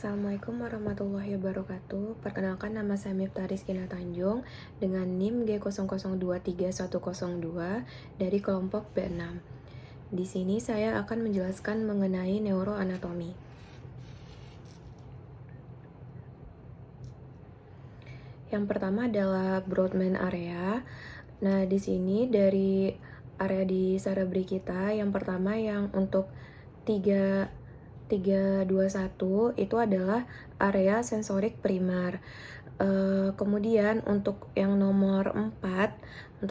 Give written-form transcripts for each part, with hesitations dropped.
Assalamualaikum warahmatullahi wabarakatuh. Perkenalkan, nama saya Miftah Rizkina Tanjung dengan NIM G00231102 dari kelompok B6. Di sini saya akan menjelaskan mengenai neuroanatomi. Yang pertama adalah Brodmann area. Nah, di sini dari area di cerebri kita, yang pertama yang untuk 321 itu adalah area sensorik primer. Kemudian untuk yang nomor 4,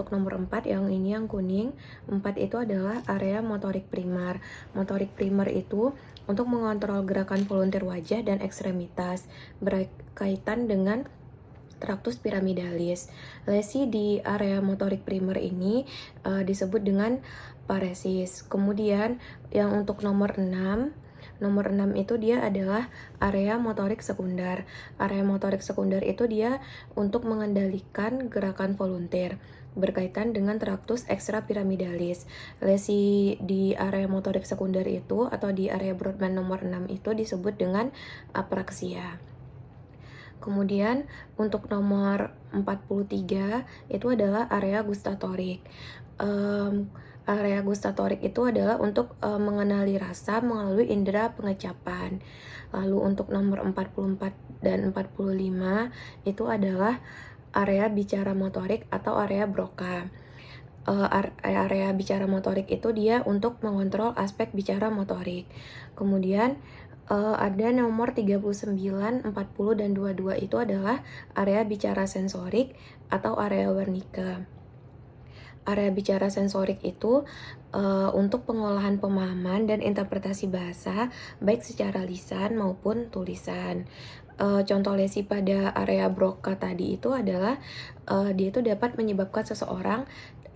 yang ini yang kuning, 4 itu adalah area motorik primer. Motorik primer itu untuk mengontrol gerakan volunteer wajah dan ekstremitas berkaitan dengan traktus piramidalis. Lesi di area motorik primer ini disebut dengan paresis. Kemudian yang untuk nomor 6 itu dia adalah area motorik sekunder. Area motorik sekunder itu dia untuk mengendalikan gerakan volunteer berkaitan dengan traktus ekstrapiramidalis. Lesi di area motorik sekunder itu atau di area Brodmann nomor 6 itu disebut dengan apraksia. Kemudian untuk nomor 43 itu adalah area gustatorik. Area gustatorik itu adalah untuk mengenali rasa melalui indera pengecapan. Lalu untuk nomor 44 dan 45 itu adalah area bicara motorik atau area Broca. Area bicara motorik itu dia untuk mengontrol aspek bicara motorik. Kemudian ada nomor 39, 40, dan 22 itu adalah area bicara sensorik atau area Wernicke. Area bicara sensorik itu untuk pengolahan pemahaman dan interpretasi bahasa baik secara lisan maupun tulisan. Contoh lesi pada area Broca tadi itu adalah dia itu dapat menyebabkan seseorang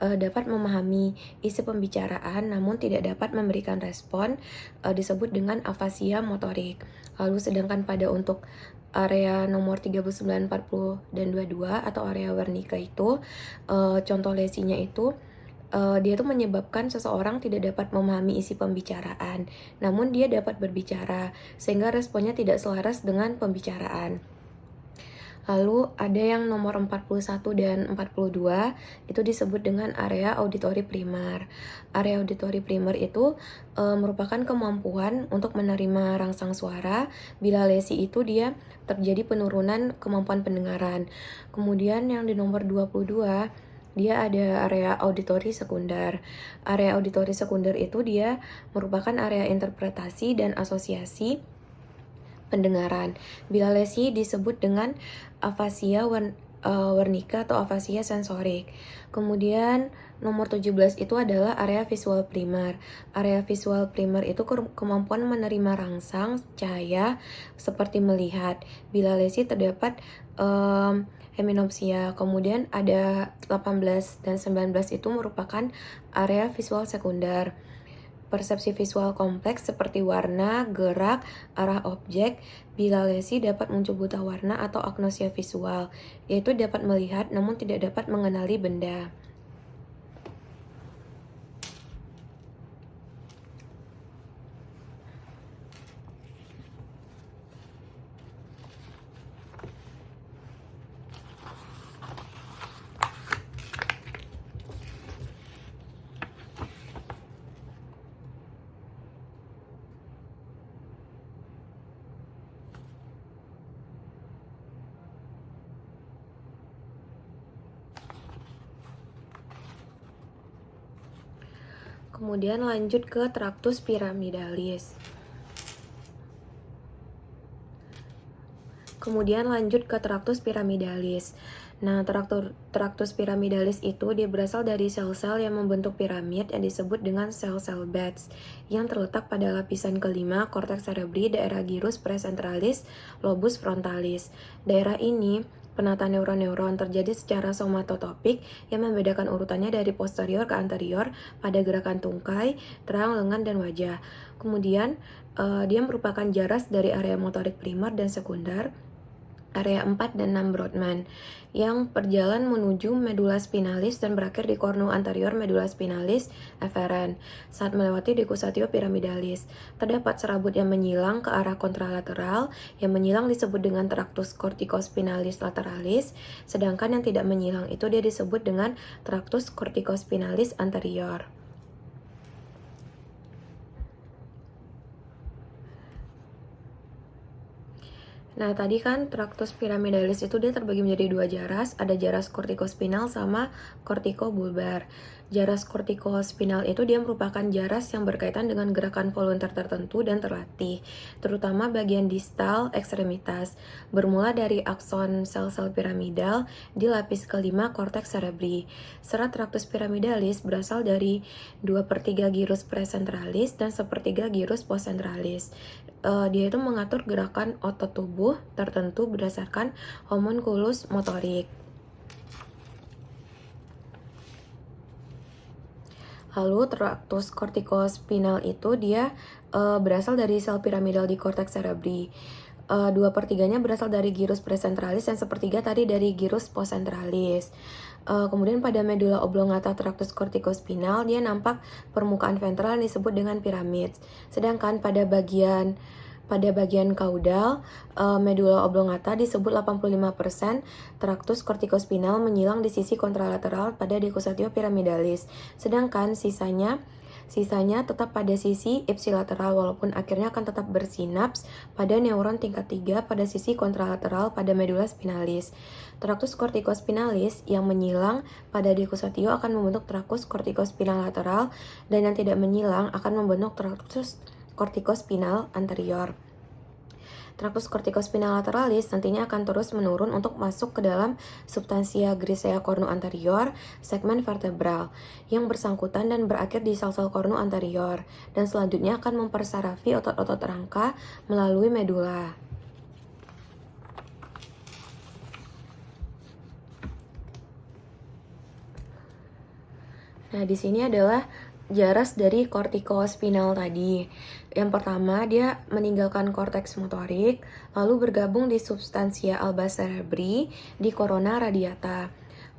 dapat memahami isi pembicaraan namun tidak dapat memberikan respon, disebut dengan afasia motorik. Lalu sedangkan pada untuk area nomor 39, 40, dan 22 atau area Wernicke itu contoh lesinya itu dia tuh menyebabkan seseorang tidak dapat memahami isi pembicaraan, namun dia dapat berbicara sehingga responnya tidak selaras dengan pembicaraan. Lalu ada yang nomor 41 dan 42 itu disebut dengan area auditori primer. Area auditori primer itu merupakan kemampuan untuk menerima rangsang suara. Bila lesi itu dia terjadi penurunan kemampuan pendengaran. Kemudian yang di nomor 22 dia ada area auditori sekunder. Area auditori sekunder itu dia merupakan area interpretasi dan asosiasi pendengaran. Bila lesi disebut dengan afasia Wernicke atau afasia sensorik. Kemudian nomor 17 itu adalah area visual primer. Area visual primer itu kemampuan menerima rangsang cahaya seperti melihat. Bila lesi terdapat heminopsia. Kemudian ada 18 dan 19 itu merupakan area visual sekunder. Persepsi visual kompleks seperti warna, gerak, arah objek. Bila lesi dapat muncul buta warna atau agnosia visual, yaitu dapat melihat namun tidak dapat mengenali benda. Kemudian lanjut ke traktus piramidalis. Nah, traktus piramidalis itu dia berasal dari sel-sel yang membentuk piramid yang disebut dengan sel-sel Betz yang terletak pada lapisan kelima korteks cerebri daerah gyrus presentralis lobus frontalis. Daerah ini penata neuron-neuron terjadi secara somatotopik yang membedakan urutannya dari posterior ke anterior pada gerakan tungkai, terang, lengan, dan wajah. Kemudian dia merupakan jaras dari area motorik primer dan sekunder. area 4 dan 6 Brodmann yang berjalan menuju medula spinalis dan berakhir di cornu anterior medula spinalis efferent saat melewati decussatio pyramidalis. Terdapat serabut yang menyilang ke arah kontralateral. Yang menyilang disebut dengan tractus corticospinalis lateralis, sedangkan yang tidak menyilang itu dia disebut dengan tractus corticospinalis anterior. Nah, tadi kan tractus pyramidalis itu dia terbagi menjadi dua jaras, ada jaras kortikospinal sama kortikobulbar. Jaras kortikospinal itu dia merupakan jaras yang berkaitan dengan gerakan volunteer tertentu dan terlatih, terutama bagian distal ekstremitas, bermula dari akson sel-sel piramidal di lapis kelima korteks cerebri. Serat tractus pyramidalis berasal dari 2/3 gyrus presentralis dan 1/3 gyrus postcentralis. Dia itu mengatur gerakan otot tubuh tertentu berdasarkan homunculus motorik. Lalu tractus corticospinal itu dia berasal dari sel piramidal di korteks cerebri. 2/3-nya berasal dari gyrus presentralis dan 1/3 tadi dari gyrus postcentralis. Kemudian pada medula oblongata tractus corticospinal dia nampak permukaan ventral yang disebut dengan piramid. Sedangkan pada bagian kaudal, medula oblongata disebut 85% tractus corticospinal menyilang di sisi kontralateral pada decussatio pyramidalis. Sedangkan sisanya tetap pada sisi ipsilateral walaupun akhirnya akan tetap bersinaps pada neuron tingkat 3 pada sisi kontralateral pada medula spinalis. Tractus corticospinalis yang menyilang pada decussatio akan membentuk tractus corticospinal lateral dan yang tidak menyilang akan membentuk tractus corticospinal anterior. Tractus corticospinal lateralis nantinya akan terus menurun untuk masuk ke dalam substansia grisea cornu anterior, segmen vertebral, yang bersangkutan dan berakhir di sel-sel cornu anterior, dan selanjutnya akan mempersarafi otot-otot rangka melalui medula. Nah, di sini adalah jaras dari kortikospinal tadi. Yang pertama, dia meninggalkan korteks motorik, lalu bergabung di substansia alba cerebri di corona radiata,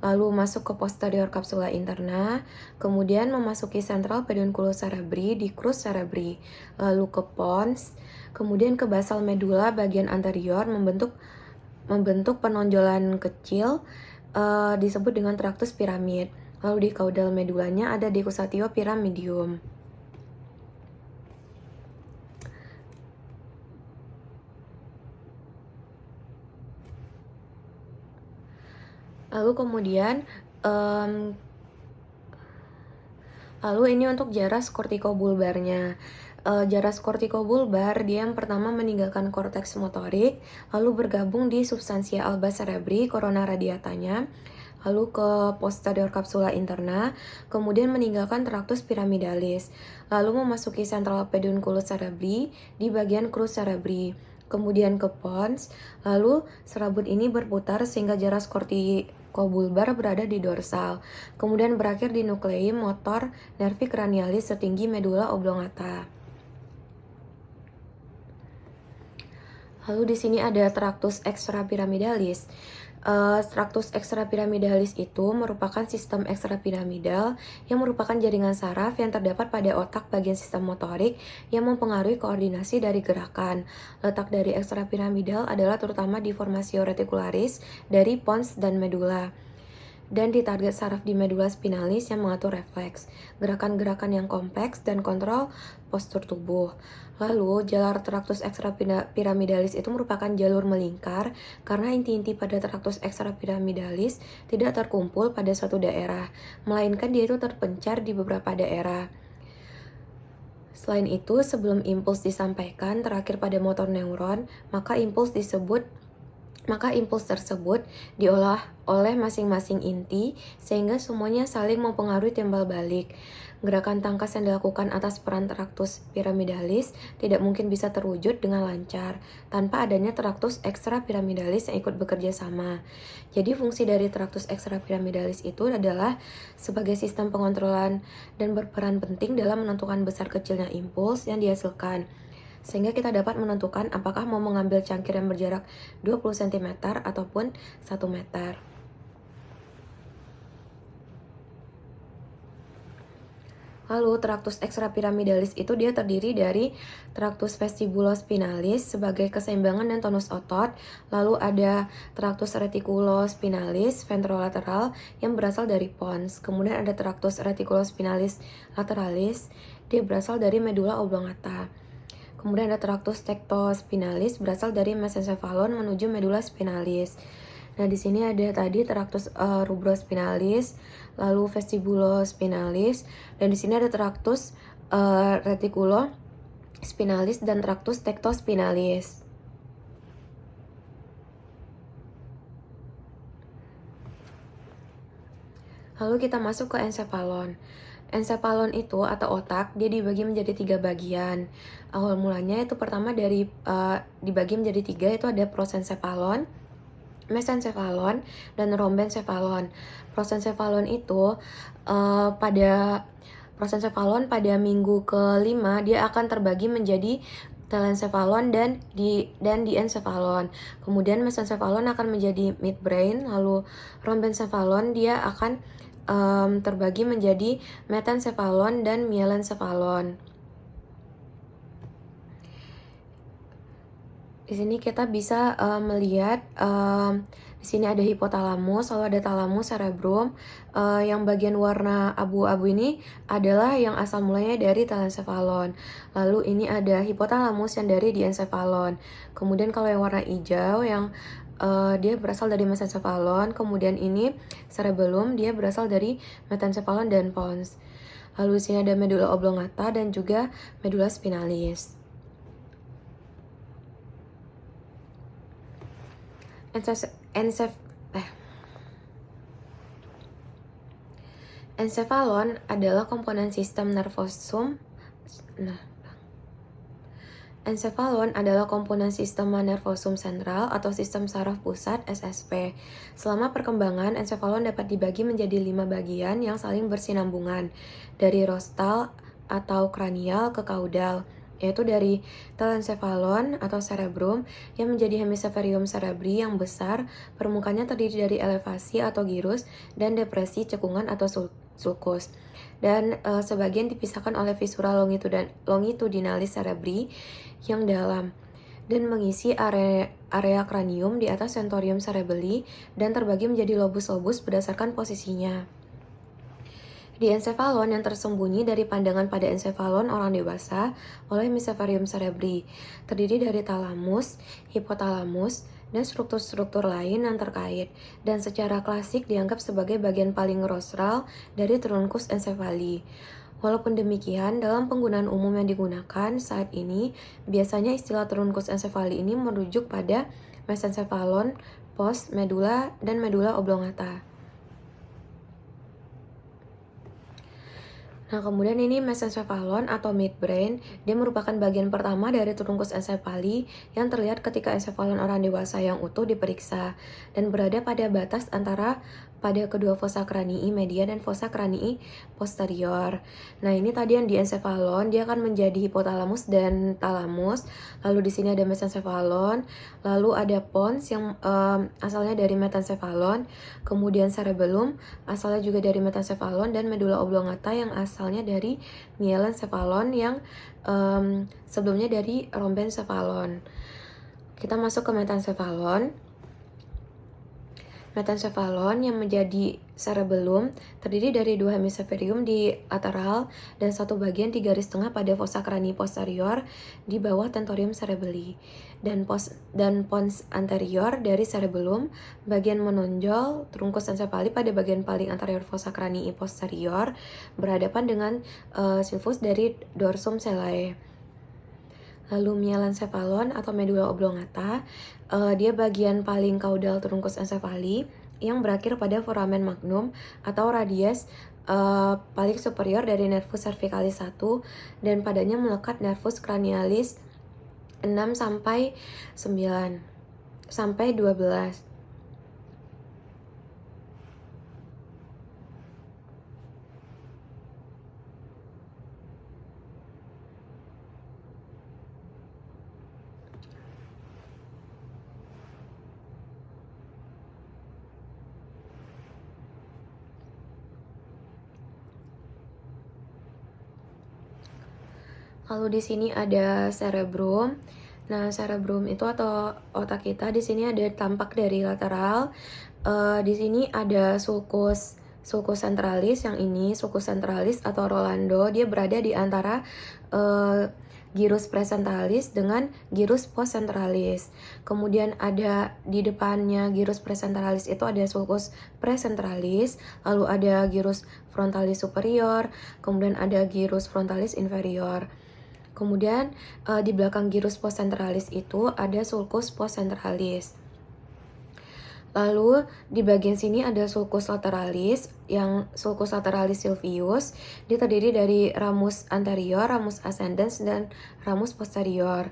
lalu masuk ke posterior capsula interna, kemudian memasuki central pedunculus cerebri di crus cerebri, lalu ke pons, kemudian ke basal medula bagian anterior membentuk penonjolan kecil disebut dengan tractus piramid. Lalu di kaudal medulanya ada decussatio pyramidium. Lalu kemudian ini untuk jaras kortikobulbarnya. Jaras kortikobulbar dia yang pertama meninggalkan korteks motorik, lalu bergabung di substansia alba cerebri corona radiatanya, lalu ke posterior capsula interna, kemudian meninggalkan tractus pyramidalis, lalu memasuki central pedunculus cerebri di bagian crus cerebri, kemudian ke pons, lalu serabut ini berputar sehingga jaras kortikobulbar berada di dorsal, kemudian berakhir di nuklei motor nervi cranialis setinggi medula oblongata. Lalu di sini ada tractus extrapyramidalis. Tractus extrapyramidalis itu merupakan sistem ekstrapiramidal yang merupakan jaringan saraf yang terdapat pada otak bagian sistem motorik yang mempengaruhi koordinasi dari gerakan. Letak dari ekstrapiramidal adalah terutama di formasio reticularis dari pons dan medula, dan di target saraf di medula spinalis yang mengatur refleks, gerakan-gerakan yang kompleks, dan kontrol postur tubuh. Lalu, jalar tractus extrapyramidalis itu merupakan jalur melingkar karena inti-inti pada tractus extrapyramidalis tidak terkumpul pada suatu daerah, melainkan dia itu terpencar di beberapa daerah. Selain itu, sebelum impuls disampaikan terakhir pada motor neuron, maka impuls tersebut diolah oleh masing-masing inti sehingga semuanya saling mempengaruhi timbal balik. Gerakan tangkas yang dilakukan atas peran tractus pyramidalis tidak mungkin bisa terwujud dengan lancar tanpa adanya tractus extrapyramidalis yang ikut bekerja sama. Jadi fungsi dari tractus extrapyramidalis itu adalah sebagai sistem pengontrolan dan berperan penting dalam menentukan besar kecilnya impuls yang dihasilkan. sehingga kita dapat menentukan apakah mau mengambil cangkir yang berjarak 20 cm ataupun 1 meter. Lalu traktus ekstrapiramidalis itu dia terdiri dari traktus vestibulospinalis sebagai keseimbangan dan tonus otot, lalu ada traktus reticulospinalis ventrolateral yang berasal dari pons, kemudian ada traktus reticulospinalis lateralis, dia berasal dari medula oblongata. Kemudian ada traktus tectospinalis berasal dari mesencephalon menuju medula spinalis. Nah, di sini ada tadi traktus rubrospinalis, lalu vestibulospinalis, dan di sini ada traktus reticulospinalis dan traktus tectospinalis. Lalu kita masuk ke ensephalon. Ensephalon itu atau otak, dia dibagi menjadi 3 bagian. Awal mulanya itu pertama dibagi menjadi 3, itu ada prosencephalon, mesencephalon, dan rhombencephalon. Prosencephalon itu prosencephalon pada minggu ke-5 dia akan terbagi menjadi telencephalon dan diencephalon. Kemudian mesencephalon akan menjadi midbrain, lalu rhombencephalon dia akan terbagi menjadi metencephalon dan mielencephalon. Di sini kita bisa melihat di sini ada hipotalamus, lalu ada talamus cerebrum. Yang bagian warna abu-abu ini adalah yang asal mulanya dari telencephalon. Lalu ini ada hipotalamus yang dari diencephalon. Kemudian kalau yang warna hijau yang dia berasal dari mesencephalon. Kemudian ini cerebellum, dia berasal dari metencephalon dan pons. Lalu di sini ada medula oblongata dan juga medula spinalis. Ensephalon adalah komponen sistem nervosum. Ensephalon adalah komponen sistema nervosum sentral atau sistem saraf pusat (SSP). Selama perkembangan, ensephalon dapat dibagi menjadi 5 bagian yang saling bersinambungan, dari rostal atau kranial ke kaudal, yaitu dari telencephalon atau cerebrum yang menjadi hemisferium cerebri yang besar, permukaannya terdiri dari elevasi atau gyrus dan depresi cekungan atau sulcus, dan sebagian dipisahkan oleh viscera longitudinalis cerebri yang dalam dan mengisi area kranium di atas sensorium cerebelli dan terbagi menjadi lobus-lobus berdasarkan posisinya. Di ensephalon yang tersembunyi dari pandangan pada ensephalon orang dewasa oleh hemisferium cerebri, terdiri dari talamus, hipotalamus, dan struktur-struktur lain yang terkait, dan secara klasik dianggap sebagai bagian paling rostral dari truncus encephali. Walaupun demikian, dalam penggunaan umum yang digunakan saat ini, biasanya istilah truncus encephali ini merujuk pada mesencephalon, pos, medula, dan medula oblongata. Nah, kemudian ini mesencephalon atau midbrain, dia merupakan bagian pertama dari truncus encephali yang terlihat ketika ensephalon orang dewasa yang utuh diperiksa dan berada pada batas antara pada kedua fossa cranii media dan fossa cranii posterior. Nah, ini tadi yang di ensephalon, dia akan menjadi hipotalamus dan talamus. Lalu di sini ada mesencephalon, lalu ada pons yang asalnya dari metencephalon, kemudian cerebellum asalnya juga dari metencephalon, dan medula oblongata yang asalnya dari mielencephalon yang sebelumnya dari rhombencephalon. Kita masuk ke metencephalon. Metencephalon yang menjadi cerebellum terdiri dari 2 hemisferium di lateral dan 1 bagian 3 garis tengah pada fossa cranii posterior di bawah tentorium cerebelli, dan pons anterior dari cerebellum bagian menonjol truncus encephali pada bagian paling anterior fossa cranii posterior berhadapan dengan sulcus dari dorsum cellae. Lalu mielencephalon atau medula oblongata, dia bagian paling kaudal truncus encephali yang berakhir pada foramen magnum atau radius paling superior dari nervus cervicalis 1 dan padanya melekat nervus cranialis 6 sampai 9 sampai 12. Lalu di sini ada cerebrum. Nah, cerebrum itu atau otak kita di sini ada tampak dari lateral. Di sini ada sulcus centralis, yang ini sulcus centralis atau Rolando, dia berada di antara gyrus presentalis dengan gyrus postcentralis. Kemudian ada di depannya gyrus presentalis itu ada sulcus precentralis, lalu ada gyrus frontalis superior, kemudian ada gyrus frontalis inferior. Kemudian di belakang gyrus postcentralis itu ada sulcus postcentralis. Lalu di bagian sini ada sulcus lateralis, yang sulcus lateralis sylvius, dia terdiri dari ramus anterior, ramus ascendens, dan ramus posterior.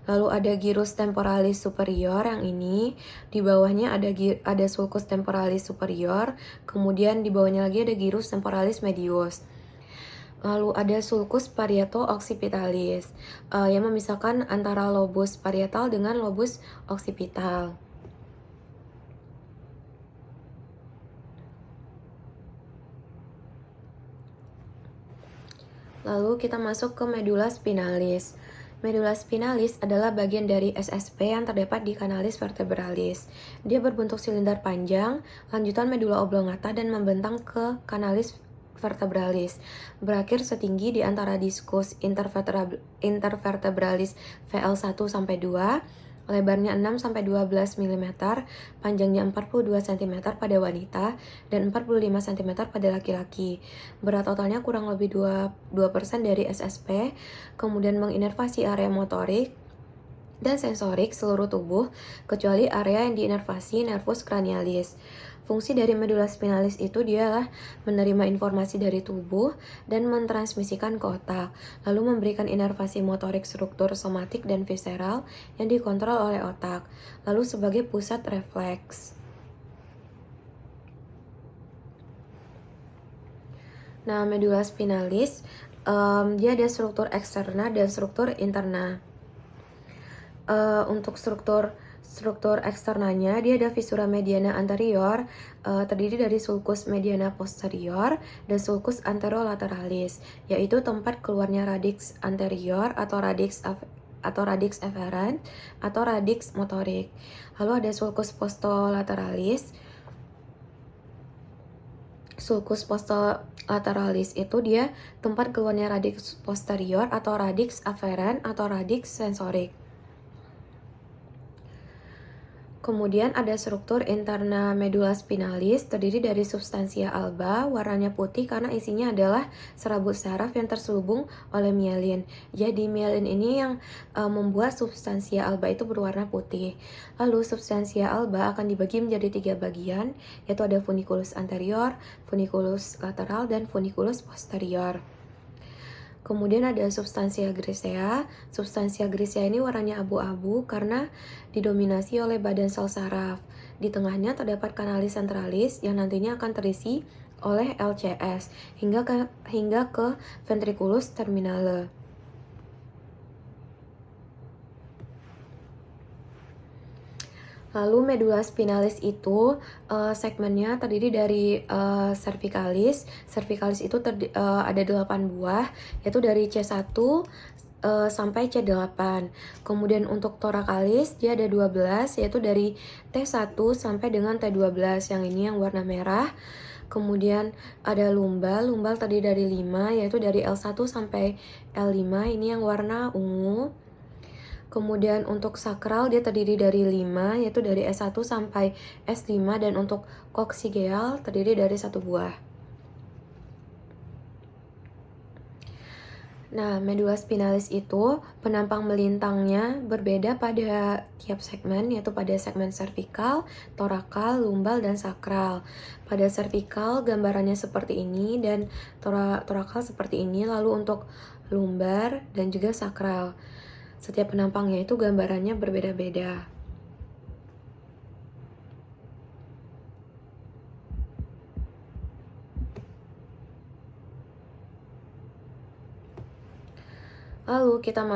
Lalu ada gyrus temporalis superior, yang ini di bawahnya ada sulcus temporalis superior, kemudian di bawahnya lagi ada gyrus temporalis medius. Lalu ada sulcus parieto-occipitalis yang memisahkan antara lobus parietal dengan lobus occipital. Lalu kita masuk ke medula spinalis. Medula spinalis adalah bagian dari SSP yang terdapat di canalis vertebralis. Dia berbentuk silinder panjang, lanjutan medula oblongata dan membentang ke canalis vertebralis, berakhir setinggi di antara diskus intervertebralis VL1 sampai 2, lebarnya 6 sampai 12 mm, panjangnya 42 cm pada wanita dan 45 cm pada laki-laki. Berat totalnya kurang lebih 2% dari SSP, kemudian menginervasi area motorik dan sensorik seluruh tubuh kecuali area yang diinervasi nervus cranialis. Fungsi dari medula spinalis itu dialah menerima informasi dari tubuh dan mentransmisikan ke otak, lalu memberikan inervasi motorik struktur somatik dan visceral yang dikontrol oleh otak, lalu sebagai pusat refleks. Nah, medula spinalis dia ada struktur eksterna dan struktur interna. Untuk struktur eksternanya, dia ada visura mediana anterior, terdiri dari sulcus mediana posterior dan sulcus anterolateralis, yaitu tempat keluarnya radix anterior atau radix efferent atau radix motorik. Lalu ada sulcus postolateralis. Sulcus postolateralis itu dia tempat keluarnya radix posterior atau radix afferent atau radix sensorik. Kemudian ada struktur interna medula spinalis, terdiri dari substansia alba, warnanya putih karena isinya adalah serabut saraf yang terselubung oleh mielin. Jadi mielin ini yang membuat substansia alba itu berwarna putih. Lalu substansia alba akan dibagi menjadi 3 bagian, yaitu ada funiculus anterior, funiculus lateral, dan funiculus posterior. Kemudian ada substansia grisea. Substansia grisea ini warnanya abu-abu karena didominasi oleh badan sel saraf. Di tengahnya terdapat canalis centralis yang nantinya akan terisi oleh LCS hingga ke ventriculus terminale. Lalu medula spinalis itu segmennya terdiri dari cervicalis. Cervicalis itu ada 8 buah, yaitu dari C1 sampai C8. Kemudian untuk thoracalis dia ada 12, yaitu dari T1 sampai dengan T12. Yang ini yang warna merah. Kemudian ada lumbal terdiri dari 5, yaitu dari L1 sampai L5, ini yang warna ungu. Kemudian untuk sakral dia terdiri dari 5, yaitu dari S1 sampai S5, dan untuk koksigeal terdiri dari 1 buah. Nah, medula spinalis itu penampang melintangnya berbeda pada tiap segmen, yaitu pada segmen servikal, torakal, lumbal, dan sakral. Pada servikal gambarannya seperti ini dan torakal seperti ini, lalu untuk lumbar dan juga sakral. Setiap penampangnya itu gambarannya berbeda-beda. Lalu kita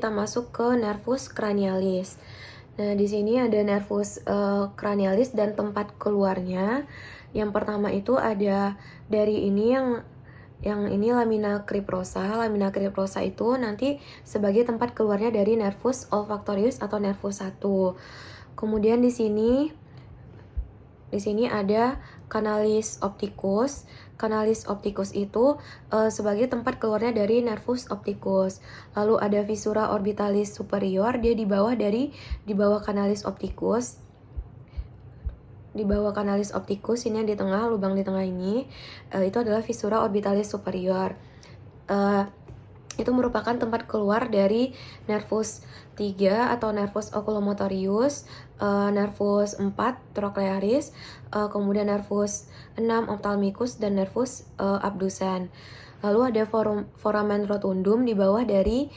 masuk ke nervus cranialis. Nah, di sini ada nervus cranialis dan tempat keluarnya. Yang pertama itu ada dari ini yang Yang ini lamina criprosa. Lamina criprosa itu nanti sebagai tempat keluarnya dari nervus olfactorius atau nervus 1. Kemudian di sini ada canalis opticus. Canalis opticus itu sebagai tempat keluarnya dari nervus opticus. Lalu ada visura orbitalis superior, dia di bawah canalis opticus. Di bawah canalis opticus ini yang di tengah, lubang di tengah ini itu adalah visura orbitalis superior. Itu merupakan tempat keluar dari nervus 3 atau nervus oculomotorius, nervus 4 trochlearis, kemudian nervus 6 ophthalmicus dan nervus abducens. Lalu ada foramen rotundum di bawah dari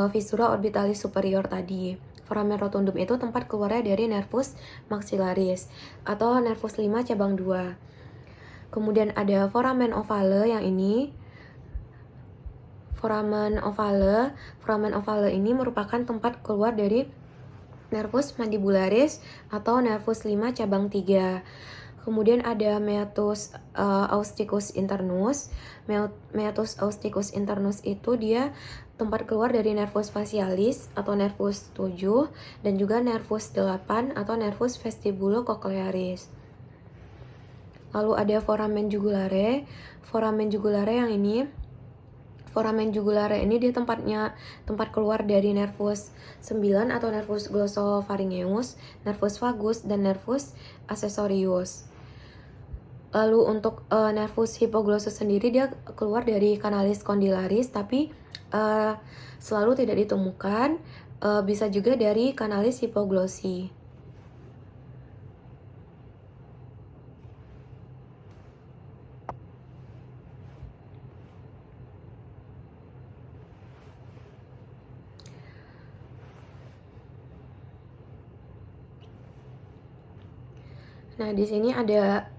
visura orbitalis superior tadi. Foramen rotundum itu tempat keluarnya dari nervus maxillaris atau nervus 5 cabang 2. Kemudian ada foramen ovale yang ini. Foramen ovale ini merupakan tempat keluar dari nervus mandibularis atau nervus 5 cabang 3. Kemudian ada meatus austicus internus. Meatus austicus internus itu dia tempat keluar dari nervus facialis atau nervus 7 dan juga nervus 8 atau nervus vestibulocochlearis. Lalu ada foramen jugulare. Foramen jugulare yang ini, foramen jugulare ini dia tempat keluar dari nervus 9 atau nervus glossopharyngeus, nervus vagus dan nervus accessorius. Lalu untuk nervus hipoglossus sendiri dia keluar dari canalis condylaris tapi selalu tidak ditemukan, bisa juga dari canalis hipoglossi. Nah, di sini ada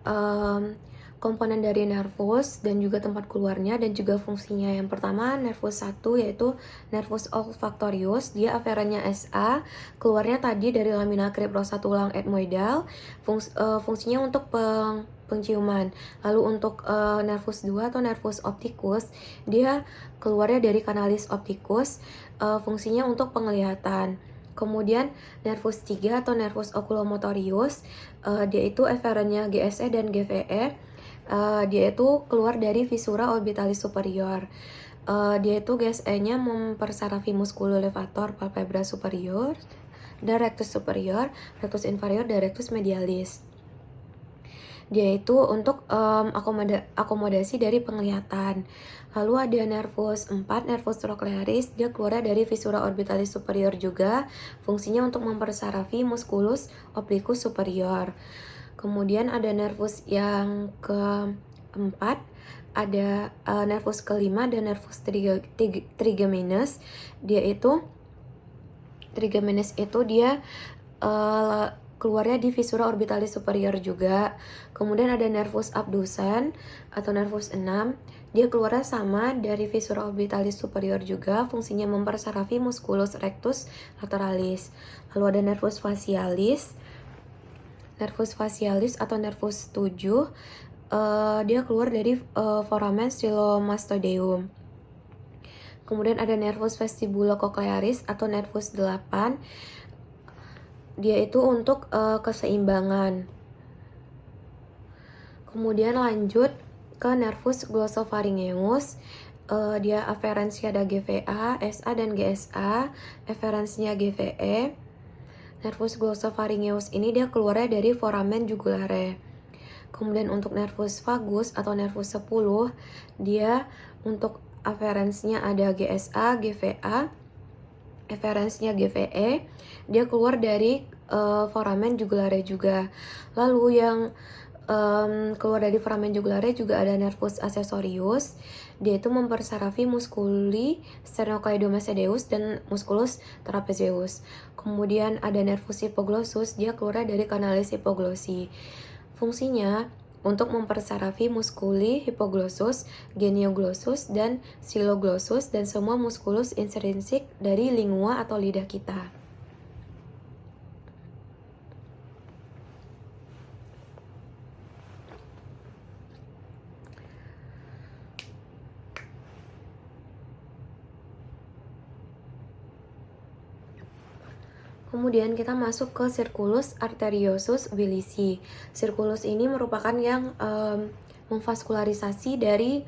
komponen dari nervus dan juga tempat keluarnya dan juga fungsinya. Yang pertama, nervus 1 yaitu nervus olfactorius, dia aferennya SA, keluarnya tadi dari lamina criprosa tulang etmoidal, fungsinya untuk penciuman. Lalu untuk nervus 2 atau nervus opticus, dia keluarnya dari canalis opticus, fungsinya untuk penglihatan. Kemudian nervus 3 atau nervus oculomotorius, dia itu eferennya GSE dan GVE. Dia itu keluar dari visura orbitalis superior. Dia itu GSE-nya mempersarafi musculus levator palpebra superior dan rectus superior, rectus inferior dan rectus medialis. Dia itu untuk akomodasi dari penglihatan. Lalu ada nervus 4, nervus trochlearis, dia keluar dari visura orbitalis superior juga, fungsinya untuk mempersarafi musculus obliquus superior. Kemudian ada nervus yang keempat, ada nervus kelima dan nervus trigeminus. Trigeminus itu dia keluarnya di visura orbitalis superior juga. Kemudian ada nervus abducens atau nervus 6. Dia keluarnya sama dari visura orbitalis superior juga, fungsinya mempersarafi musculus rectus lateralis. Lalu ada nervus facialis. Nervus facialis atau nervus 7, dia keluar dari foramen stylomastoideum. Kemudian ada nervus vestibulocochlearis atau nervus 8. Dia itu untuk keseimbangan. Kemudian lanjut ke nervus glossopharyngeus. Dia aferensia ada GVA, SA dan GSA. Eferensinya GVE. Nervus glossopharyngeus ini dia keluarnya dari foramen jugulare. Kemudian untuk nervus vagus atau nervus 10, dia untuk aferensinya ada GSA, GVA, eferensinya GVE, dia keluar dari foramen jugulare juga. Lalu yang keluar dari foramen jugulare juga ada nervus accessorius, dia itu mempersarafi musculi sternocleidomastoideus dan musculus trapezius. Kemudian ada nervus hipoglossus, dia keluar dari canalis hipoglossi. Fungsinya untuk mempersarafi musculi hipoglossus, genioglossus, dan siloglossus dan semua musculus intrinsik dari lingua atau lidah kita. Kemudian kita masuk ke Circulus arteriosus Willisi. Circulus ini merupakan yang memvaskularisasi dari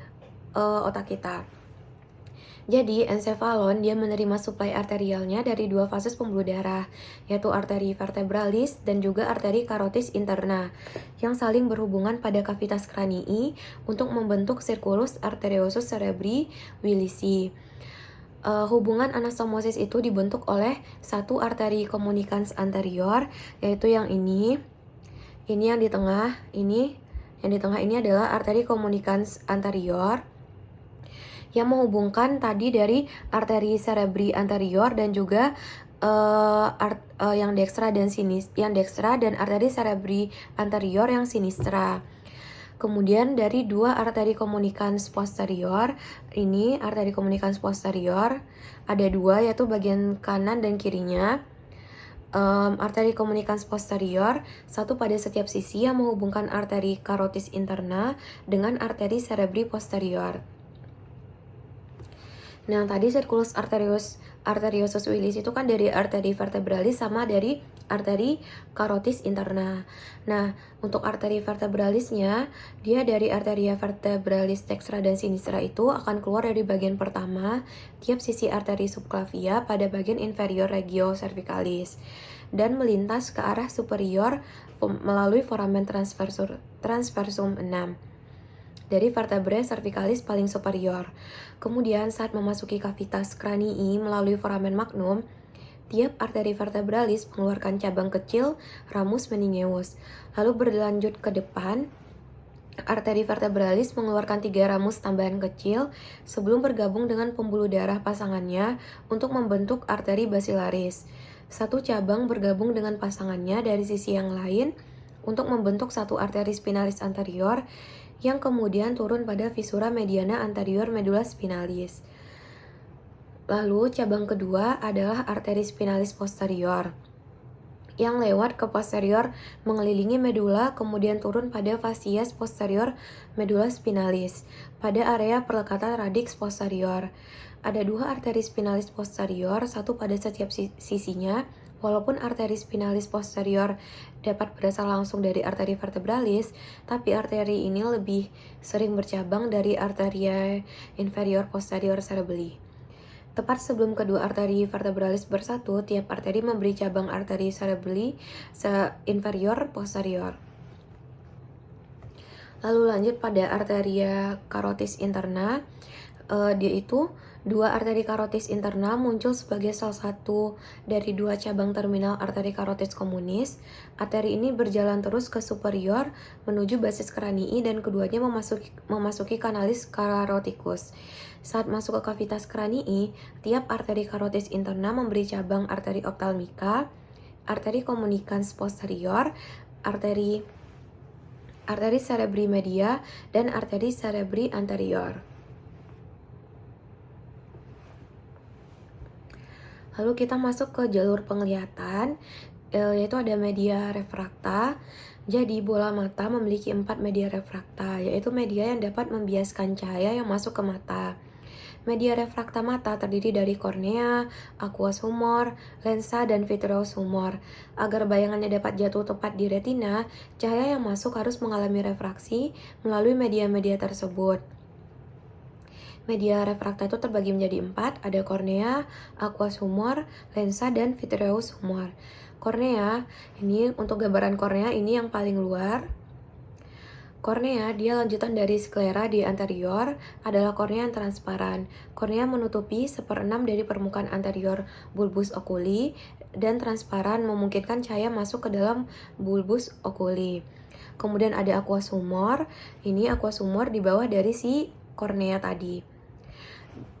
otak kita. Jadi, ensefalon dia menerima suplai arterialnya dari dua vasus pembuluh darah, yaitu arteri vertebralis dan juga arteri carotis interna, yang saling berhubungan pada kavitas kranii untuk membentuk circulus arteriosus cerebri Willisi. Hubungan anastomosis itu dibentuk oleh satu arteri communicans anterior, yaitu yang ini yang di tengah, yang di tengah ini adalah arteri communicans anterior yang menghubungkan tadi dari arteri cerebri anterior dan juga yang dextra dan arteri cerebri anterior yang sinistra. Kemudian dari dua arteri communicans posterior, ini arteri communicans posterior ada dua, yaitu bagian kanan dan kirinya. Arteri communicans posterior satu pada setiap sisi yang menghubungkan arteri carotis interna dengan arteri cerebri posterior. Nah, tadi circulus arteriosus Willisi itu kan dari arteri vertebralis sama dari arteri carotis interna. Nah, untuk arteri vertebralisnya, dia dari arteria vertebralis dextra dan sinistra itu akan keluar dari bagian pertama tiap sisi arteri subclavia pada bagian inferior regio cervicalis dan melintas ke arah superior melalui foramen transversum 6 dari vertebrae cervicalis paling superior. Kemudian saat memasuki kavitas kranii melalui foramen magnum, tiap arteri vertebralis mengeluarkan cabang kecil ramus meningeus. Lalu berlanjut ke depan, arteri vertebralis mengeluarkan 3 ramus tambahan kecil sebelum bergabung dengan pembuluh darah pasangannya untuk membentuk arteri basilaris. Satu cabang bergabung dengan pasangannya dari sisi yang lain untuk membentuk satu arteri spinalis anterior yang kemudian turun pada visura mediana anterior medula spinalis. Lalu cabang kedua adalah arteri spinalis posterior yang lewat ke posterior mengelilingi medula kemudian turun pada fasies posterior medula spinalis pada area perlekatan radix posterior. Ada 2 arteri spinalis posterior, satu pada setiap sisinya. Walaupun arteri spinalis posterior dapat berasal langsung dari arteri vertebralis, tapi arteri ini lebih sering bercabang dari arteria inferior posterior cerebelli. Tepat sebelum kedua arteri vertebralis bersatu, tiap arteri memberi cabang arteri cerebelli inferior posterior. Lalu lanjut pada arteria carotis interna, dia itu 2 arteri carotis interna muncul sebagai salah satu dari 2 cabang terminal arteri carotis communis. Arteri ini berjalan terus ke superior menuju basis kranii dan keduanya memasuki kanalis caroticus. Saat masuk ke kavitas kranii, tiap arteri carotis interna memberi cabang arteri ophthalmica, arteri communicans posterior, arteri cerebri media, dan arteri cerebri anterior. Lalu kita masuk ke jalur penglihatan, yaitu ada media refrakta. Jadi bola mata memiliki 4 media refrakta, yaitu media yang dapat membiaskan cahaya yang masuk ke mata. Media refrakta mata terdiri dari kornea, aqueous humor, lensa, dan vitreous humor. Agar bayangannya dapat jatuh tepat di retina, cahaya yang masuk harus mengalami refraksi melalui media-media tersebut. Media refrakta itu terbagi menjadi 4, ada kornea, aqueous humor, lensa, dan vitreous humor. Kornea, ini untuk gambaran kornea ini yang paling luar. Kornea, dia lanjutan dari sklera di anterior, adalah kornea yang transparan. Kornea menutupi 1/6 dari permukaan anterior bulbus oculi dan transparan memungkinkan cahaya masuk ke dalam bulbus oculi. Kemudian ada aqueous humor, ini aqueous humor di bawah dari si kornea tadi.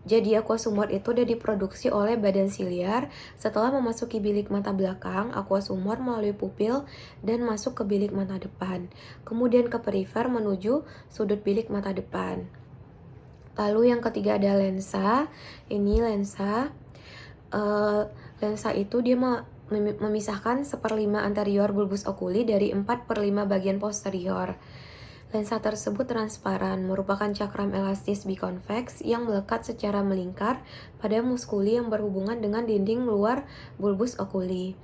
Jadi aqueous humor itu udah diproduksi oleh badan siliar setelah memasuki bilik mata belakang. Aqueous humor melalui pupil dan masuk ke bilik mata depan, kemudian ke perifer menuju sudut bilik mata depan. Lalu yang ketiga ada lensa. Ini lensa. Lensa itu dia memisahkan 1/5 anterior bulbus oculi dari 4/5 bagian posterior. Lensa tersebut transparan, merupakan cakram elastis biconvex yang melekat secara melingkar pada muskuli yang berhubungan dengan dinding luar bulbus oculi.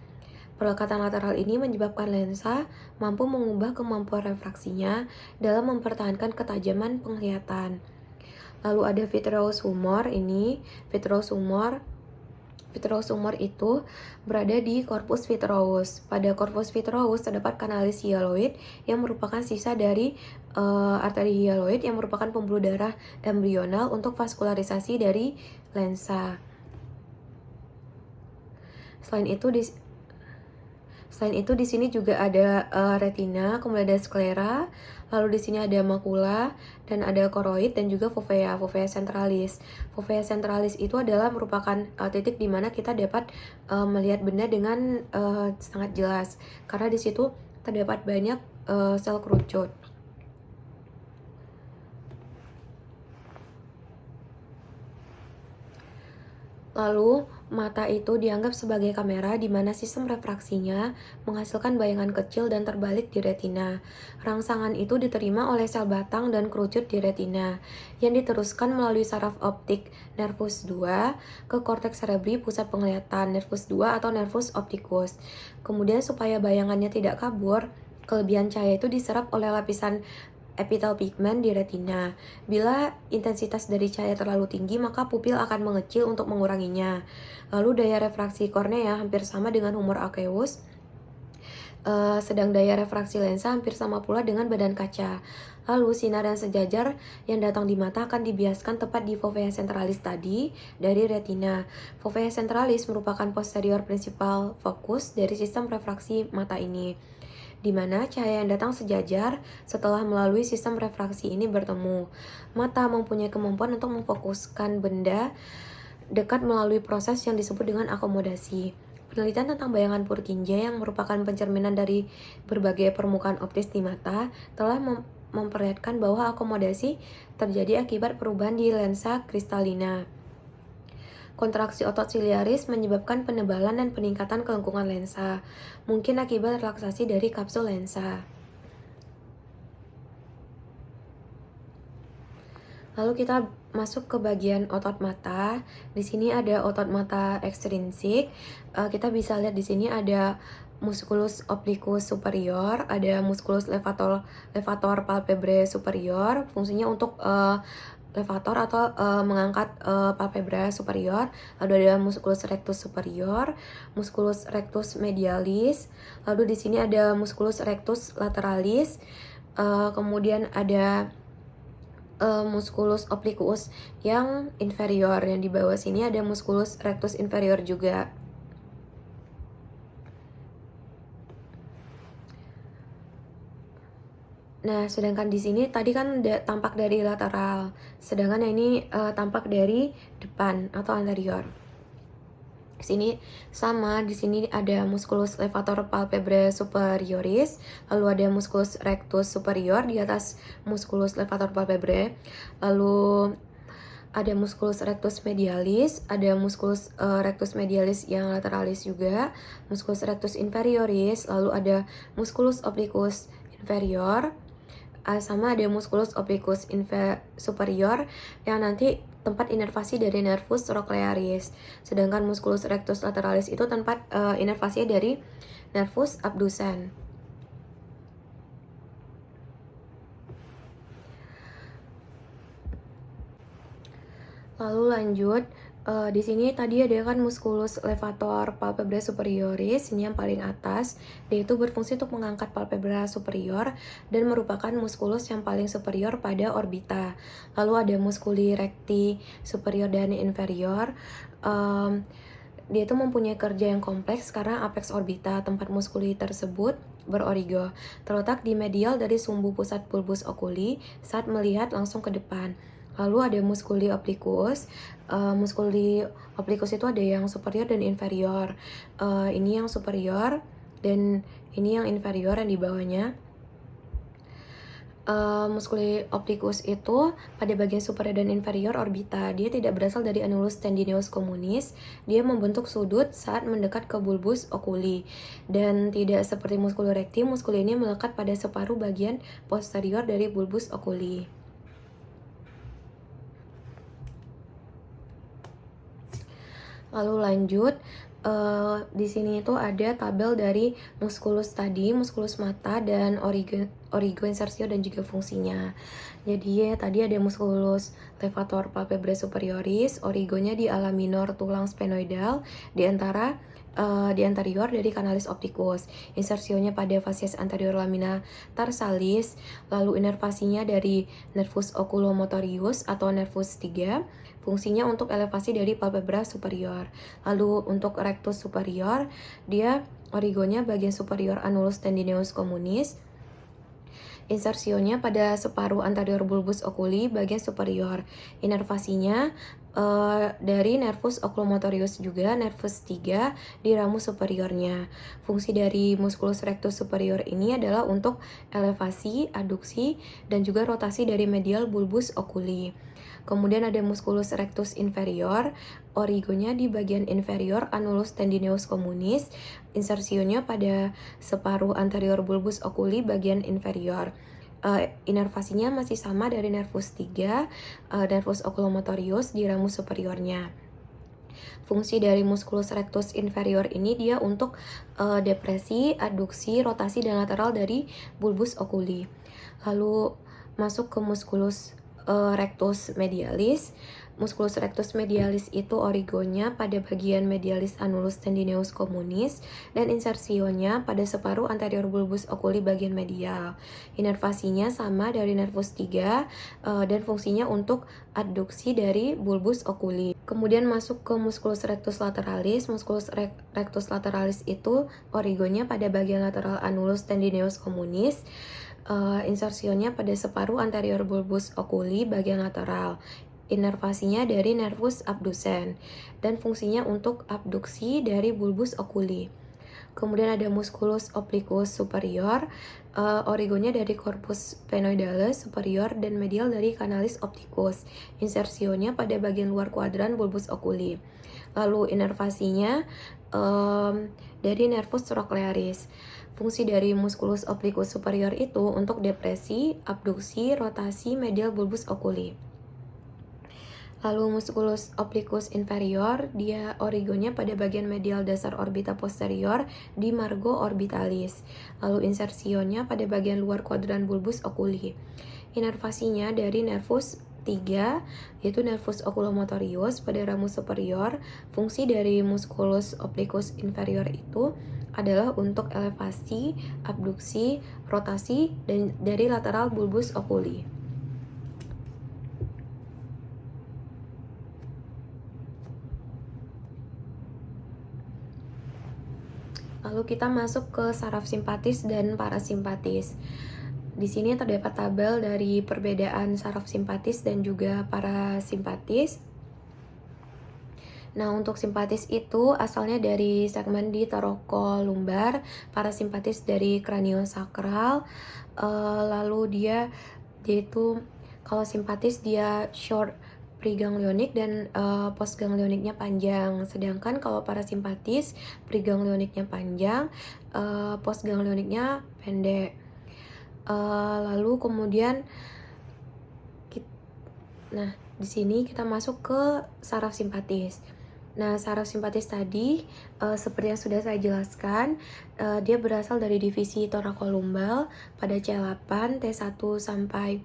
Pelekatan lateral ini menyebabkan lensa mampu mengubah kemampuan refraksinya dalam mempertahankan ketajaman penglihatan. Lalu ada vitreous humor ini, vitreous humor itu berada di corpus vitreous. Pada corpus vitreous terdapat kanalis hyaloid yang merupakan sisa dari arteri hyaloid yang merupakan pembuluh darah embrional untuk vaskularisasi dari lensa. Selain itu di sini juga ada retina, kemudian ada sklera, lalu di sini ada makula dan ada koroid dan juga fovea centralis. Fovea centralis itu adalah merupakan titik di mana kita dapat melihat benda dengan sangat jelas karena di situ terdapat banyak sel kerucut. Lalu, mata itu dianggap sebagai kamera di mana sistem refraksinya menghasilkan bayangan kecil dan terbalik di retina. Rangsangan itu diterima oleh sel batang dan kerucut di retina, yang diteruskan melalui saraf optik nervus 2 ke korteks cerebri pusat penglihatan nervus 2 atau nervus opticus. Kemudian supaya bayangannya tidak kabur, kelebihan cahaya itu diserap oleh lapisan epitel pigmen di retina. Bila intensitas dari cahaya terlalu tinggi, maka pupil akan mengecil untuk menguranginya. Lalu daya refraksi kornea hampir sama dengan humor aqueous, sedang daya refraksi lensa hampir sama pula dengan badan kaca. Lalu sinar yang sejajar yang datang di mata akan dibiaskan tepat di fovea centralis tadi dari retina. Fovea centralis merupakan posterior principal focus dari sistem refraksi mata ini, di mana cahaya yang datang sejajar setelah melalui sistem refraksi ini bertemu. Mata mempunyai kemampuan untuk memfokuskan benda dekat melalui proses yang disebut dengan akomodasi. Penelitian tentang bayangan Purkinje yang merupakan pencerminan dari berbagai permukaan optis di mata telah memperlihatkan bahwa akomodasi terjadi akibat perubahan di lensa kristalina. Kontraksi otot siliaris menyebabkan penebalan dan peningkatan kelengkungan lensa, mungkin akibat relaksasi dari kapsul lensa. Lalu kita masuk ke bagian otot mata. Di sini ada otot mata ekstrinsik. Kita bisa lihat di sini ada musculus obliquus superior, ada musculus levator palpebrae superior, fungsinya untuk levator atau mengangkat palpebra superior. Lalu ada musculus rectus superior, musculus rectus medialis. Lalu di sini ada musculus rectus lateralis. Kemudian ada musculus obliquus yang inferior. Yang di bawah sini ada musculus rectus inferior juga. Nah, sedangkan di sini tadi kan tampak dari lateral, sedangkan yang ini tampak dari depan atau anterior. Di sini sama, di sini ada musculus levator palpebrae superioris, lalu ada musculus rectus superior di atas musculus levator palpebrae, lalu ada musculus rectus medialis, ada musculus rectus medialis yang lateralis juga, musculus rectus inferioris, lalu ada musculus obliquus inferior, sama ada musculus obliquus superior yang nanti tempat inervasi dari nervus trochlearis. Sedangkan musculus rectus lateralis itu tempat inervasi dari nervus abducens. Lalu lanjut, di sini tadi ada kan musculus levator palpebrae superioris, ini yang paling atas. Dia itu berfungsi untuk mengangkat palpebra superior dan merupakan musculus yang paling superior pada orbita. Lalu ada musculi recti superior dan inferior. Dia itu mempunyai kerja yang kompleks karena apex orbita tempat muskuli tersebut berorigo, terletak di medial dari sumbu pusat bulbus oculi saat melihat langsung ke depan. Lalu ada musculi obliquus. Musculi obliquus itu ada yang superior dan inferior. Ini yang superior dan ini yang inferior yang di bawahnya. Musculi obliquus itu pada bagian superior dan inferior orbita. Dia tidak berasal dari annulus tendineus communis. Dia membentuk sudut saat mendekat ke bulbus oculi. Dan tidak seperti musculi recti, musculi ini melekat pada separuh bagian posterior dari bulbus oculi. Lalu lanjut, Di sini itu ada tabel dari musculus tadi, musculus mata, dan origo insersio dan juga fungsinya. Jadi tadi ada musculus levator palpebrae superioris, origonya di ala minor tulang sphenoidal, di anterior dari canalis opticus, insersionya pada facies anterior lamina tarsalis, lalu inervasinya dari nervus oculomotorius atau nervus 3, fungsinya untuk elevasi dari palpebra superior. Lalu untuk rectus superior, dia origonya bagian superior annulus tendineus communis, insersionya pada separuh anterior bulbus oculi bagian superior. Inervasinya dari nervus oculomotorius juga, nervus 3 di ramus superiornya. Fungsi dari musculus rectus superior ini adalah untuk elevasi, aduksi, dan juga rotasi dari medial bulbus oculi. Kemudian ada musculus rectus inferior, origonya di bagian inferior annulus tendineus communis, insersionya pada separuh anterior bulbus oculi bagian inferior. Inervasinya masih sama dari nervus 3, nervus oculomotorius di ramus superiornya. Fungsi dari musculus rectus inferior ini dia untuk depresi, aduksi, rotasi, dan lateral dari bulbus oculi. Lalu masuk ke musculus rectus medialis. Musculus rectus medialis itu origonya pada bagian medialis annulus tendineus communis dan insersionya pada separuh anterior bulbus oculi bagian medial. Inervasinya sama dari nervus 3 dan fungsinya untuk adduksi dari bulbus oculi. Kemudian masuk ke musculus rectus lateralis. Musculus rectus lateralis itu origonya pada bagian lateral annulus tendineus communis. Insersionya pada separuh anterior bulbus oculi bagian lateral. Inervasinya dari nervus abducens dan fungsinya untuk abduksi dari bulbus oculi. Kemudian ada musculus obliquus superior, origonya dari corpus sphenoidalis superior dan medial dari canalis opticus. Insersionya pada bagian luar kuadran bulbus oculi. Lalu inervasinya dari nervus trochlearis. Fungsi dari musculus obliquus superior itu untuk depresi, abduksi, rotasi medial bulbus oculi. Lalu musculus obliquus inferior, dia origonya pada bagian medial dasar orbita posterior di margo orbitalis. Lalu insersionya pada bagian luar kuadran bulbus oculi. Inervasinya dari nervus 3, yaitu nervus oculomotorius pada ramus superior. Fungsi dari musculus obliquus inferior itu adalah untuk elevasi, abduksi, rotasi, dan dari lateral bulbus oculi. Lalu kita masuk ke saraf simpatis dan parasimpatis. Di sini terdapat tabel dari perbedaan saraf simpatis dan juga parasimpatis. Nah, untuk simpatis itu asalnya dari segmen di thoracolumbar, parasimpatis dari craniosacral. Lalu dia itu kalau simpatis dia short preganglionik dan postganglioniknya panjang. Sedangkan kalau parasimpatis preganglioniknya panjang, postganglioniknya pendek. Lalu kemudian di sini kita masuk ke saraf simpatis. Nah, saraf simpatis tadi seperti yang sudah saya jelaskan, dia berasal dari divisi thoracolumbar pada C8, T1 sampai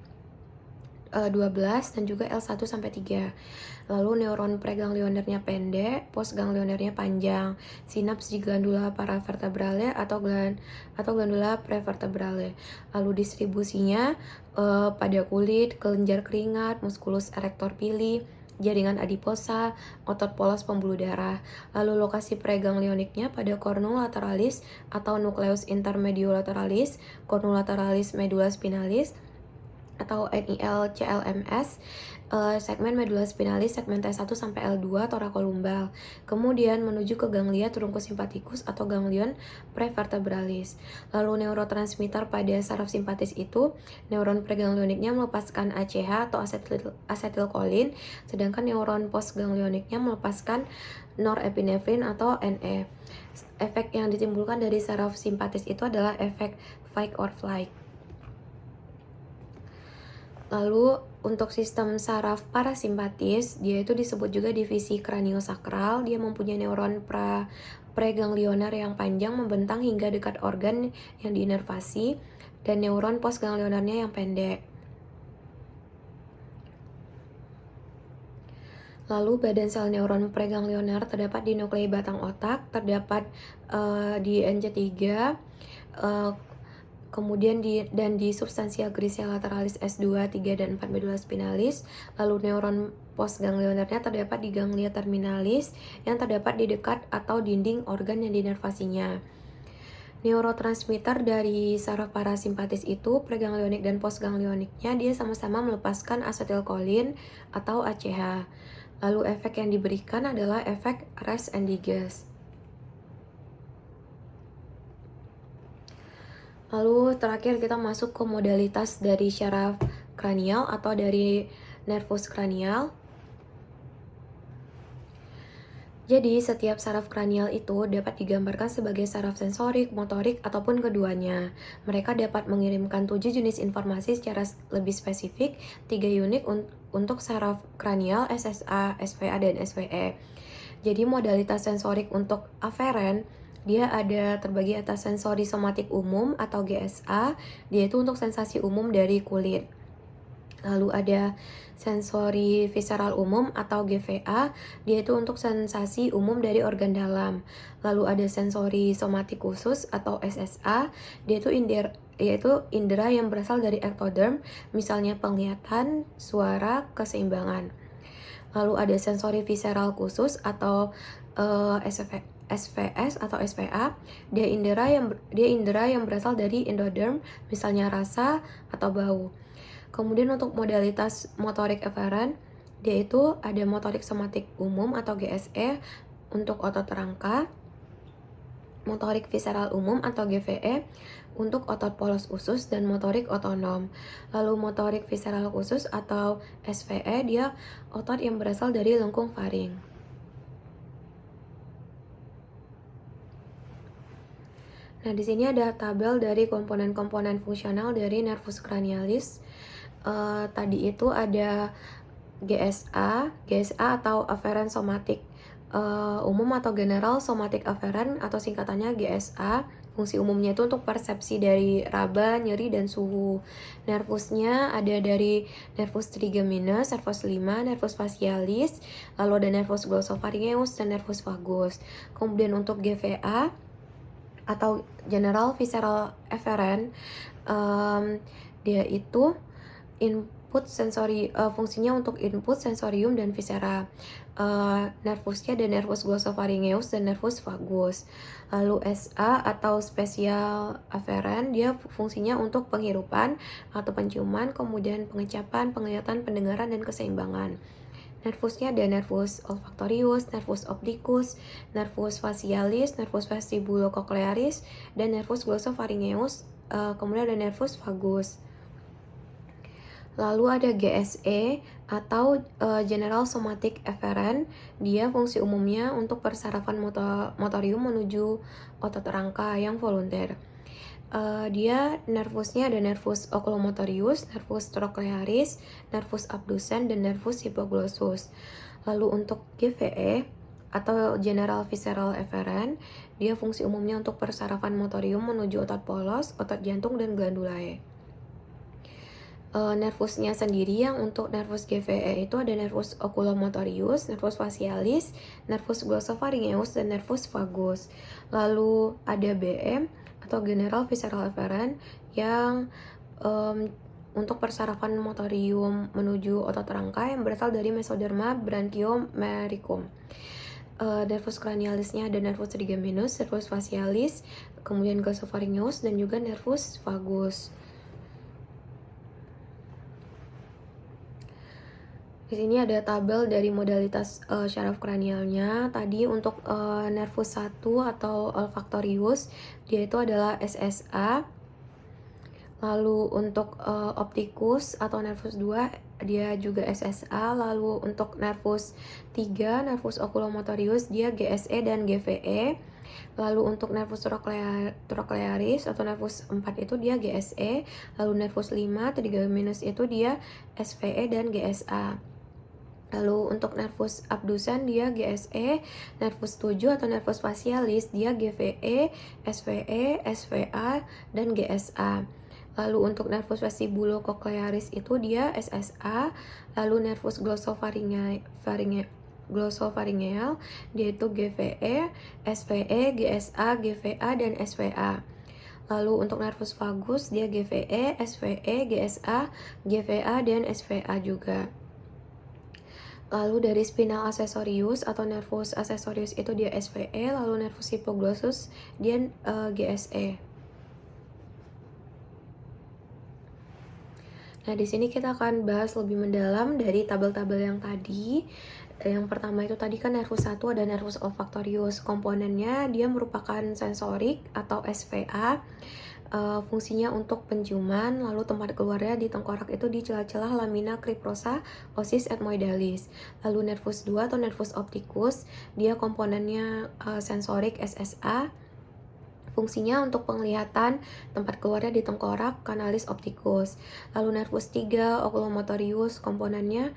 12 dan juga L1 sampai 3. Lalu neuron preganglionernya pendek, postganglionernya panjang. Sinaps di glandula paravertebrale atau glandula prevertebrale. Lalu distribusinya pada kulit, kelenjar keringat, musculus erector pili, jaringan adiposa, otot polos pembuluh darah. Lalu lokasi preganglioniknya pada cornu lateralis atau nucleus intermediolaterales, cornu lateralis medulla spinalis atau NIL-CLMS, segmen medulla spinalis segmen T1 sampai L2 thoracolumbar. Kemudian menuju ke ganglia truncus sympathicus atau ganglion prevertebralis. Lalu neurotransmitter pada saraf simpatis itu, neuron preganglioniknya melepaskan ACH atau asetilkolin, sedangkan neuron postganglioniknya melepaskan norepinefrin atau NE. Efek yang ditimbulkan dari saraf simpatis itu adalah efek fight or flight. Lalu untuk sistem saraf parasimpatis, dia itu disebut juga divisi kraniosakral. Dia mempunyai neuron preganglioner yang panjang membentang hingga dekat organ yang diinervasi dan neuron postganglionernya yang pendek. Lalu badan sel neuron preganglioner terdapat di nuklei batang otak, terdapat di NC3, kemudian di substansia grisia lateralis S2, 3, dan 4 medula spinalis. Lalu neuron postganglionernya terdapat di ganglia terminalis yang terdapat di dekat atau dinding organ yang dinervasinya. Neurotransmitter dari saraf parasimpatis itu, preganglionik dan postganglioniknya, dia sama-sama melepaskan asetilkolin atau ACH. Lalu efek yang diberikan adalah efek rest and digest. Lalu terakhir kita masuk ke modalitas dari syaraf kranial atau dari nervus kranial. Jadi setiap saraf kranial itu dapat digambarkan sebagai saraf sensorik, motorik, ataupun keduanya. Mereka dapat mengirimkan 7 jenis informasi secara lebih spesifik, 3 unit untuk saraf kranial, SSA, SVA, dan SVE. Jadi modalitas sensorik untuk aferen, dia ada terbagi atas sensori somatik umum atau GSA, dia itu untuk sensasi umum dari kulit. Lalu ada sensori visceral umum atau GVA, dia itu untuk sensasi umum dari organ dalam. Lalu ada sensori somatik khusus atau SSA, dia itu yaitu indera yang berasal dari ectoderm, misalnya penglihatan, suara, keseimbangan. Lalu ada sensori visceral khusus atau SVS atau SVA, dia indera yang berasal dari endoderm, misalnya rasa atau bau. Kemudian untuk modalitas motorik eferen, dia itu ada motorik somatik umum atau GSE untuk otot rangka, motorik visceral umum atau GVE untuk otot polos usus dan motorik otonom. Lalu motorik visceral khusus atau SVE, dia otot yang berasal dari lengkung faring. Nah, di sini ada tabel dari komponen-komponen fungsional dari nervus cranialis. Tadi itu ada GSA atau afferent somatic umum atau general somatic afferent atau singkatannya GSA. Fungsi umumnya itu untuk persepsi dari raba, nyeri, dan suhu. Nervusnya ada dari nervus trigeminus, nervus 5, nervus facialis, lalu ada nervus glossopharyngeus dan nervus vagus. Kemudian untuk GVA atau general visceral afferent, dia itu input sensori, fungsinya untuk input sensorium dan viscera. Nervusnya ada nervus glossopharyngeus dan nervus vagus. Lalu SA atau special afferent, dia fungsinya untuk penghirupan atau penciuman, kemudian pengecapan, penglihatan, pendengaran, dan keseimbangan. Nervusnya ada nervus olfactorius, nervus opticus, nervus facialis, nervus vestibulocochlearis, dan nervus glossopharyngeus. Kemudian ada nervus vagus. Lalu ada GSE atau General Somatic Efferent. Dia fungsi umumnya untuk persarafan motorium menuju otot rangka yang volunter. Dia nervusnya ada nervus oculomotorius, nervus trochlearis, nervus abducens, dan nervus hypoglossus. Lalu untuk GVE atau General Visceral Efferent, dia fungsi umumnya untuk persarafan motorium menuju otot polos, otot jantung, dan glandulae. Nervusnya sendiri yang untuk nervus GVE itu ada nervus oculomotorius, nervus facialis, nervus glossopharyngeus, dan nervus vagus. Lalu ada BM atau General Visceral Efferent yang untuk persarafan motorium menuju otot rangka yang berasal dari mesoderma branchiomericum. Nervus cranialisnya ada nervus trigeminus, nervus facialis, kemudian glossopharyngeus, dan juga nervus vagus. Di sini ada tabel dari modalitas syaraf kranialnya. Tadi untuk nervus 1 atau olfactorius, dia itu adalah SSA. Lalu untuk opticus atau nervus 2, dia juga SSA. Lalu untuk nervus 3, nervus oculomotorius, dia GSE dan GVE. Lalu untuk nervus trochlearis atau nervus 4 itu dia GSE. Lalu nervus 5, trigeminus itu dia SVE dan GSA. Lalu untuk nervus abdusen dia GSE, nervus 7 atau nervus facialis dia GVE, SVE, SVA, dan GSA. Lalu untuk nervus vestibulocochlearis itu dia SSA. Lalu nervus glossopharyngeal dia itu GVE, SVE, GSA, GVA, dan SVA. Lalu untuk nervus vagus dia GVE, SVE, GSA, GVA, dan SVA juga. Lalu dari spinal accessorius atau nervus accessorius itu dia SVE, lalu nervus hypoglossus dia GSE. Nah, di sini kita akan bahas lebih mendalam dari tabel-tabel yang tadi. Yang pertama itu tadi kan nervus 1 ada nervus olfactorius. Komponennya dia merupakan sensorik atau SVA. Fungsinya untuk penciuman, lalu tempat keluarnya di tengkorak itu di celah-celah lamina criprosa osis ethmoidalis. Lalu nervus 2 atau nervus opticus, dia komponennya sensorik SSA. Fungsinya untuk penglihatan, tempat keluarnya di tengkorak canalis opticus. Lalu nervus 3 oculomotorius, komponennya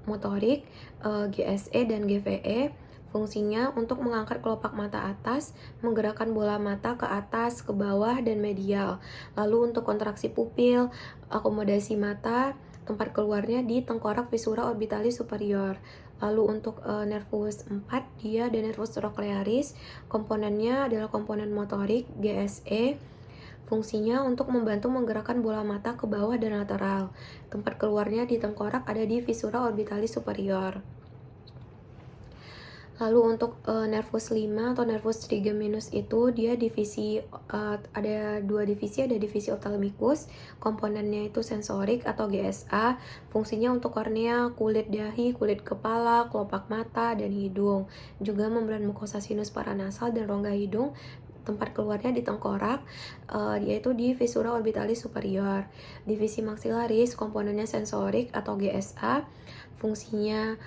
motorik GSE dan GVE. Fungsinya untuk mengangkat kelopak mata atas, menggerakkan bola mata ke atas, ke bawah, dan medial. Lalu untuk kontraksi pupil, akomodasi mata, tempat keluarnya di tengkorak visura orbitalis superior. Lalu untuk nervus 4, dia ada nervus trochlearis, komponennya adalah komponen motorik GSE. Fungsinya untuk membantu menggerakkan bola mata ke bawah dan lateral. Tempat keluarnya di tengkorak ada di visura orbitalis superior. Lalu untuk nervus 5 atau nervus trigeminus itu dia divisi ada dua divisi, ada divisi ophthalmicus, komponennya itu sensorik atau GSA, fungsinya untuk kornea, kulit dahi, kulit kepala, kelopak mata, dan hidung. Juga membran mukosa sinus paranasal dan rongga hidung, tempat keluarnya di tengkorak, yaitu di visura orbitalis superior. Divisi maxillaris, komponennya sensorik atau GSA, fungsinya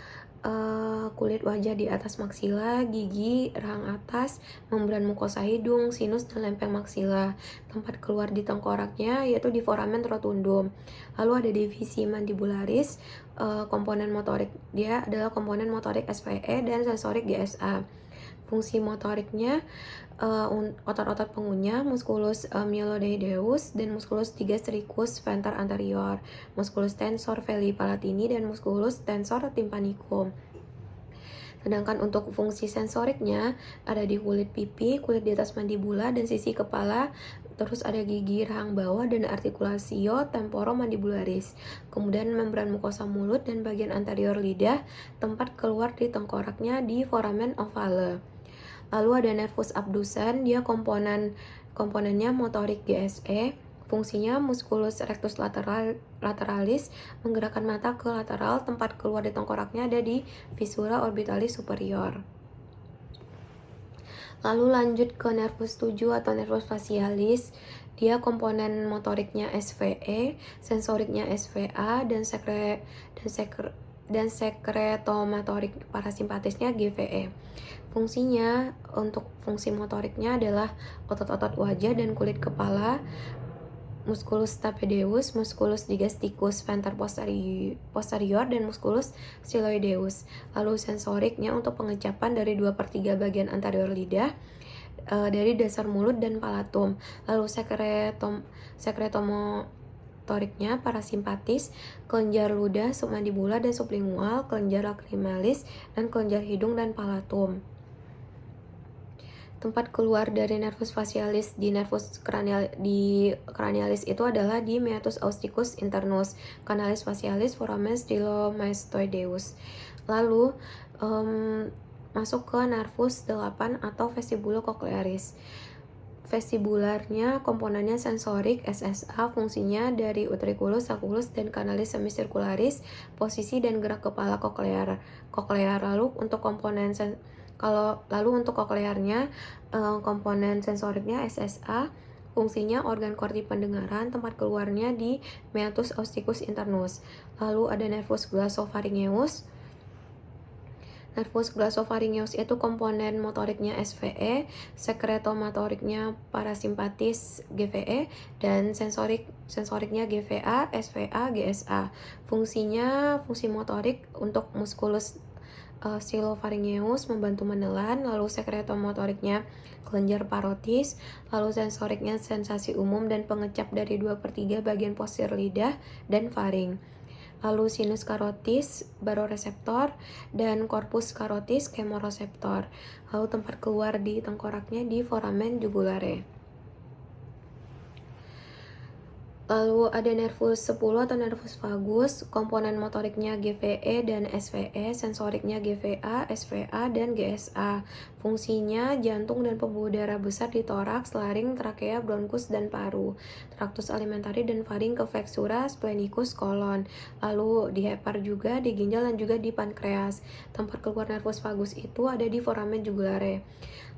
kulit wajah di atas maksila, gigi, rahang atas, membran mukosa hidung, sinus, dan lempeng maksila. Tempat keluar di tengkoraknya yaitu di foramen rotundum. Lalu ada divisi mandibularis, komponen motorik dia adalah komponen motorik SVE dan sensorik GSA. Fungsi motoriknya otot-otot pengunyah, musculus myelodeideus dan musculus digastricus venter anterior, musculus tensor veli palatini, dan musculus tensor tympanicum. Sedangkan untuk fungsi sensoriknya ada di kulit pipi, kulit di atas mandibula dan sisi kepala, terus ada gigi rahang bawah dan artikulasio temporomandibularis. Kemudian membran mukosa mulut dan bagian anterior lidah, tempat keluar di tengkoraknya di foramen ovale. Lalu ada nervus abdusen, dia komponennya motorik GSE, fungsinya musculus rectus lateralis, menggerakkan mata ke lateral, tempat keluar di tengkoraknya ada di visura orbitalis superior. Lalu lanjut ke nervus 7 atau nervus facialis, dia komponen motoriknya SVE, sensoriknya SVA, dan sekretomatorik parasimpatisnya GVE. Fungsinya untuk fungsi motoriknya adalah otot-otot wajah dan kulit kepala, musculus tapedeus, musculus digasticus venter posterior, dan musculus styloideus. Lalu sensoriknya untuk pengecapan dari 2/3 bagian anterior lidah, dari dasar mulut dan palatum. Lalu sekretomotoriknya parasimpatis, kelenjar ludah, submandibular dan sublingual, kelenjar lacrimalis, dan kelenjar hidung dan palatum. Tempat keluar dari nervus facialis di nervus cranialis itu adalah di meatus austicus internus, canalis facialis, foramen stylomastoideus. Lalu masuk ke nervus 8 atau vestibulocochlearis. Vestibularnya komponennya sensorik SSA, fungsinya dari utriculus, sulculus, dan canalis semicircularis, posisi dan gerak kepala koklear. Lalu untuk komponen lalu untuk koklearnya komponen sensoriknya SSA, Fungsinya organ korti pendengaran, tempat keluarnya di meatus austicus internus. Lalu ada nervus glossopharyngeus. Nervus glossopharyngeus itu komponen motoriknya SVE, sekretomotoriknya parasimpatis GVE, dan sensoriknya GVA, SVA, GSA. Fungsi motorik untuk musculus stylopharyngeus membantu menelan, lalu sekretomotoriknya kelenjar parotis, lalu sensoriknya sensasi umum dan pengecap dari 2/3 bagian posterior lidah dan faring. Lalu sinus karotis, baroreseptor, dan corpus karotis, kemoreseptor. Lalu tempat keluar di tengkoraknya di foramen jugulare. Lalu ada nervus 10 atau nervus vagus, komponen motoriknya GVE dan SVE, sensoriknya GVA, SVA, dan GSA. Fungsinya jantung dan pembuluh darah besar di toraks, laring, trakea, bronkus, dan paru. Traktus alimentari dan faring ke flexura, splenikus, kolon. Lalu di hepar juga, di ginjal, dan juga di pankreas. Tempat keluar nervus vagus itu ada di foramen jugulare.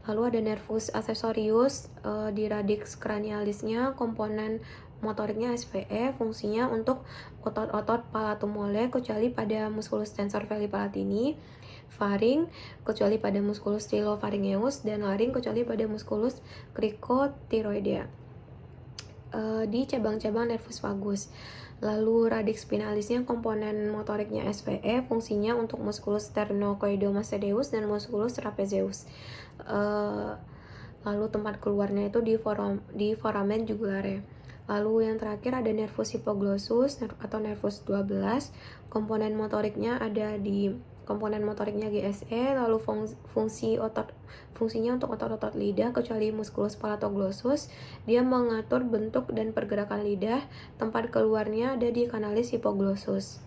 Lalu ada nervus accessorius di radix cranialisnya, komponen motoriknya SVE, fungsinya untuk otot-otot palatumole kecuali pada musculus tensor veli palatini, faring kecuali pada musculus stylopharyngeus, dan laring kecuali pada musculus cricotiroidea. Di cabang-cabang nervus vagus. Lalu radix spinalisnya komponen motoriknya SVE, fungsinya untuk musculus sternocleidomastoideus dan musculus trapezeus. Lalu tempat keluarnya itu di foramen jugulare. Lalu yang terakhir ada nervus hipoglossus atau nervus 12. Komponen motoriknya ada di komponen motoriknya GSE, lalu fungsinya untuk otot-otot lidah kecuali musculus palatoglossus. Dia mengatur bentuk dan pergerakan lidah. Tempat keluarnya ada di kanalis hipoglossus.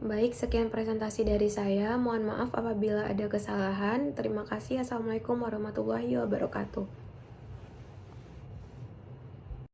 Baik, sekian presentasi dari saya. Mohon maaf apabila ada kesalahan. Terima kasih. Assalamualaikum warahmatullahi wabarakatuh.